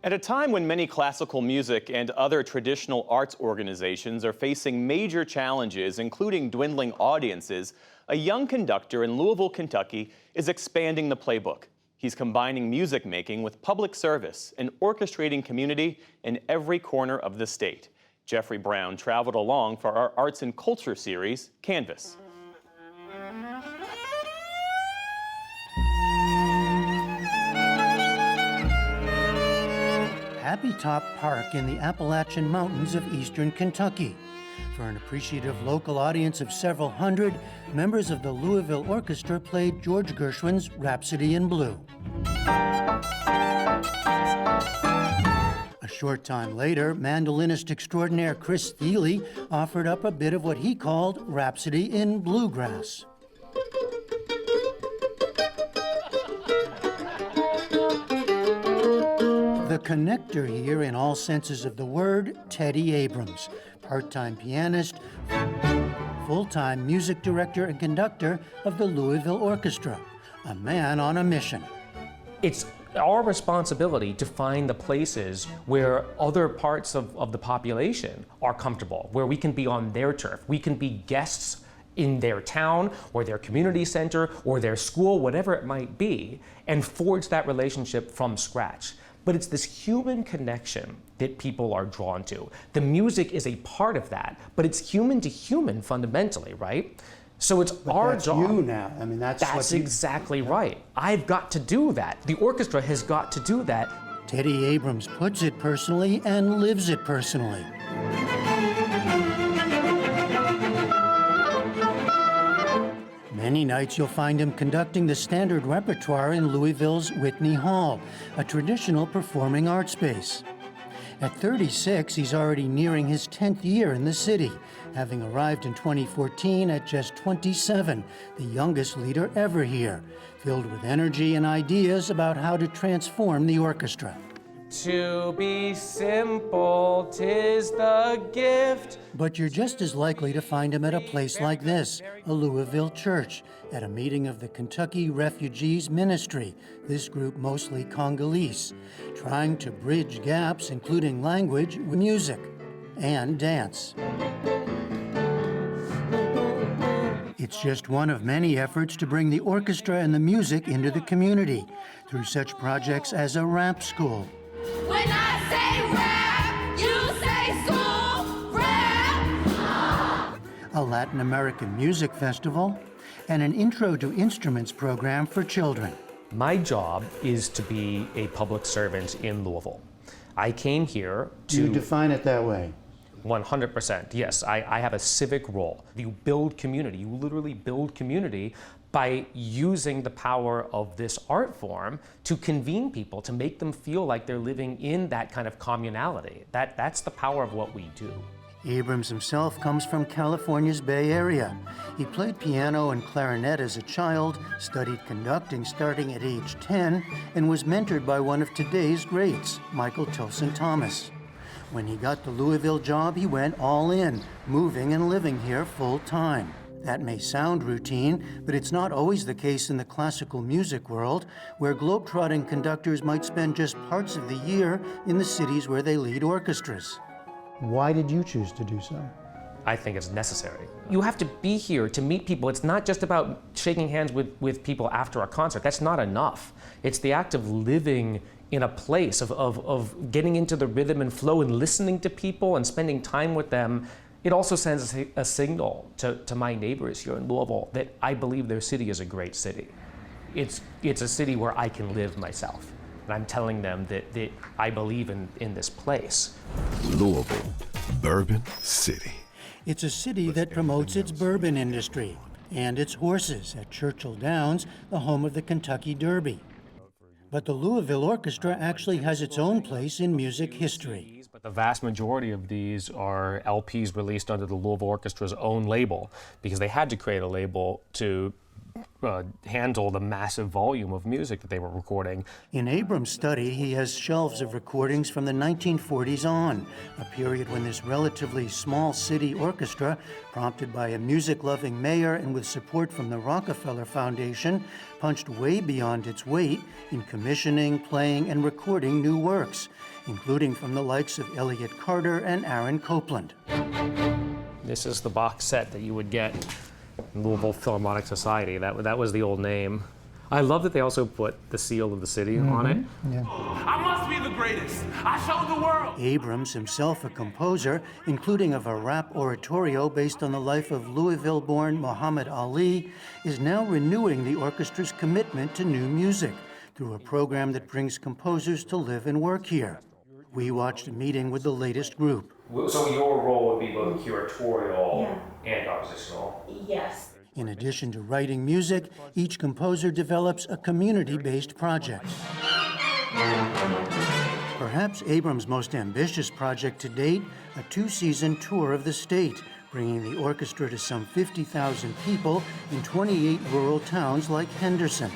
At a time when many classical music and other traditional arts organizations are facing major challenges, including dwindling audiences, a young conductor in Louisville, Kentucky is expanding the playbook. He's combining music making with public service and orchestrating community in every corner of the state. Jeffrey Brown traveled along for our Arts and Culture series, Canvas. Happy Top Park in the Appalachian Mountains of eastern Kentucky. For an appreciative local audience of several hundred, members of the Louisville Orchestra played George Gershwin's Rhapsody in Blue. A short time later, mandolinist extraordinaire Chris Thile offered up a bit of what he called Rhapsody in Bluegrass. The connector here, in all senses of the word, Teddy Abrams, part-time pianist, full-time music director and conductor of the Louisville Orchestra, a man on a mission. It's our responsibility to find the places where other parts of the population are comfortable, where we can be on their turf. We can be guests in their town or their community center or their school, whatever it might be, and forge that relationship from scratch. But it's this human connection that people are drawn to. The music is a part of that, but it's human to human fundamentally, right? So it's our job. That's you now. I mean, that's exactly right. I've got to do that. The orchestra has got to do that. Teddy Abrams puts it personally and lives it personally. Many nights you'll find him conducting the standard repertoire in Louisville's Whitney Hall, a traditional performing arts space. At 36, he's already nearing his 10th year in the city, having arrived in 2014 at just 27, the youngest leader ever here, filled with energy and ideas about how to transform the orchestra. To be simple, 'tis the gift. But you're just as likely to find him at a place like this, a Louisville church, at a meeting of the Kentucky Refugees Ministry, this group mostly Congolese, trying to bridge gaps, including language, music, and dance. It's just one of many efforts to bring the orchestra and the music into the community through such projects as a rap school. When I say rap, you say school, rap. A Latin American music festival, and an Intro to Instruments program for children. My job is to be a public servant in Louisville. I came here to... You define it that way. 100%, yes. I have a civic role. You build community. You literally build community by using the power of this art form to convene people, to make them feel like they're living in that kind of communality. That's the power of what we do. Abrams himself comes from California's Bay Area. He played piano and clarinet as a child, studied conducting starting at age 10, and was mentored by one of today's greats, Michael Tilson Thomas. When he got the Louisville job, he went all in, moving and living here full time. That may sound routine, but it's not always the case in the classical music world, where globetrotting conductors might spend just parts of the year in the cities where they lead orchestras. Why did you choose to do so? I think it's necessary. You have to be here to meet people. It's not just about shaking hands with people after a concert. That's not enough. It's the act of living in a place, of getting into the rhythm and flow and listening to people and spending time with them. It also sends a signal to my neighbors here in Louisville that I believe their city is a great city. It's a city where I can live myself. And I'm telling them that I believe in this place. Louisville, Bourbon City. It's a city that promotes its bourbon industry and its horses at Churchill Downs, the home of the Kentucky Derby. But the Louisville Orchestra actually has its own place in music history. But the vast majority of these are LPs released under the Louisville Orchestra's own label, because they had to create a label to handle the massive volume of music that they were recording. In Abrams' study, he has shelves of recordings from the 1940s on, a period when this relatively small city orchestra, prompted by a music-loving mayor and with support from the Rockefeller Foundation, punched way beyond its weight in commissioning, playing, and recording new works. including from the likes of Elliott Carter and Aaron Copland. This is the box set that you would get in Louisville Philharmonic Society. That was the old name. I love that they also put the seal of the city on it. I must be the greatest. I show the world. Abrams, himself a composer, including of a rap oratorio based on the life of Louisville-born Muhammad Ali, is now renewing the orchestra's commitment to new music through a program that brings composers to live and work here. We watched a meeting with the latest group. So your role would be both curatorial and compositional? Yes. In addition to writing music, each composer develops a community-based project. Perhaps Abrams' most ambitious project to date, a 2-season tour of the state, bringing the orchestra to some 50,000 people in 28 rural towns like Henderson,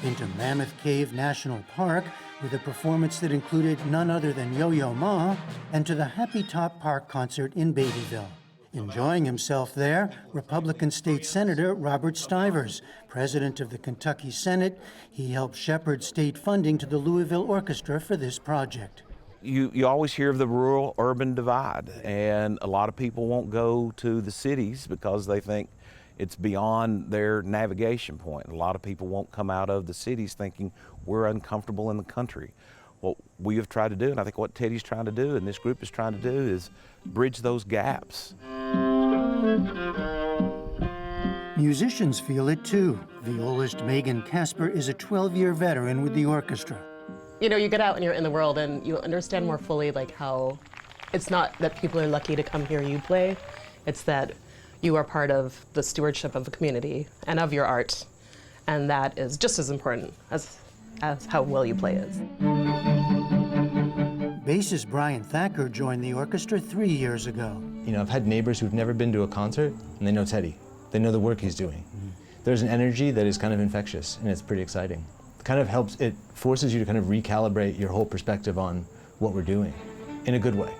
into Mammoth Cave National Park with a performance that included none other than Yo-Yo Ma, and to the Happy Top Park concert in Beattyville. Enjoying himself there, Republican State Senator Robert Stivers, president of the Kentucky Senate, he helped shepherd state funding to the Louisville Orchestra for this project. You always hear of the rural-urban divide, and a lot of people won't go to the cities because they think it's beyond their navigation point. A lot of people won't come out of the cities thinking we're uncomfortable in the country. What we have tried to do, and I think what Teddy's trying to do and this group is trying to do, is bridge those gaps. Musicians feel it too. Violist Megan Casper is a 12-year veteran with the orchestra. You know, you get out and you're in the world and you understand more fully like how it's not that people are lucky to come hear you play, it's that you are part of the stewardship of a community and of your art. And that is just as important as how well you play is. Bassist Brian Thacker joined the orchestra 3 years ago. You know, I've had neighbors who've never been to a concert, and they know Teddy. They know the work he's doing. There's an energy that is kind of infectious, and it's pretty exciting. It kind of helps, it forces you to kind of recalibrate your whole perspective on what we're doing, in a good way.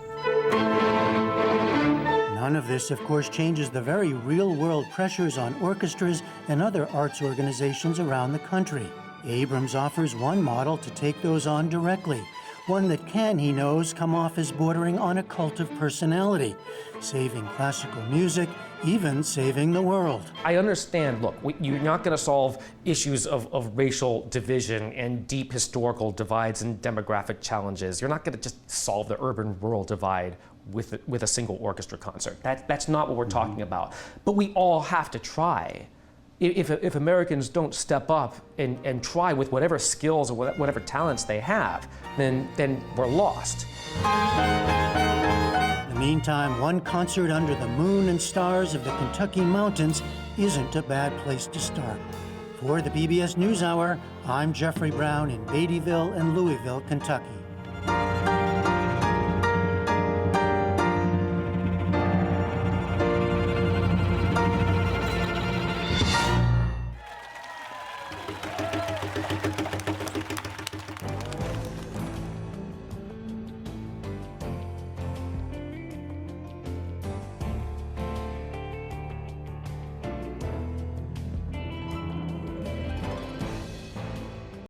None of this, of course, changes the very real-world pressures on orchestras and other arts organizations around the country. Abrams offers one model to take those on directly, one that can, he knows, come off as bordering on a cult of personality, saving classical music, even saving the world. I understand, look, you're not going to solve issues of racial division and deep historical divides and demographic challenges. You're not going to just solve the urban-rural divide with a single orchestra concert. That's not what we're talking about. But we all have to try. If Americans don't step up and try with whatever skills or whatever talents they have, then we're lost. In the meantime, one concert under the moon and stars of the Kentucky mountains isn't a bad place to start. For the PBS NewsHour, I'm Jeffrey Brown in Beattyville and Louisville, Kentucky.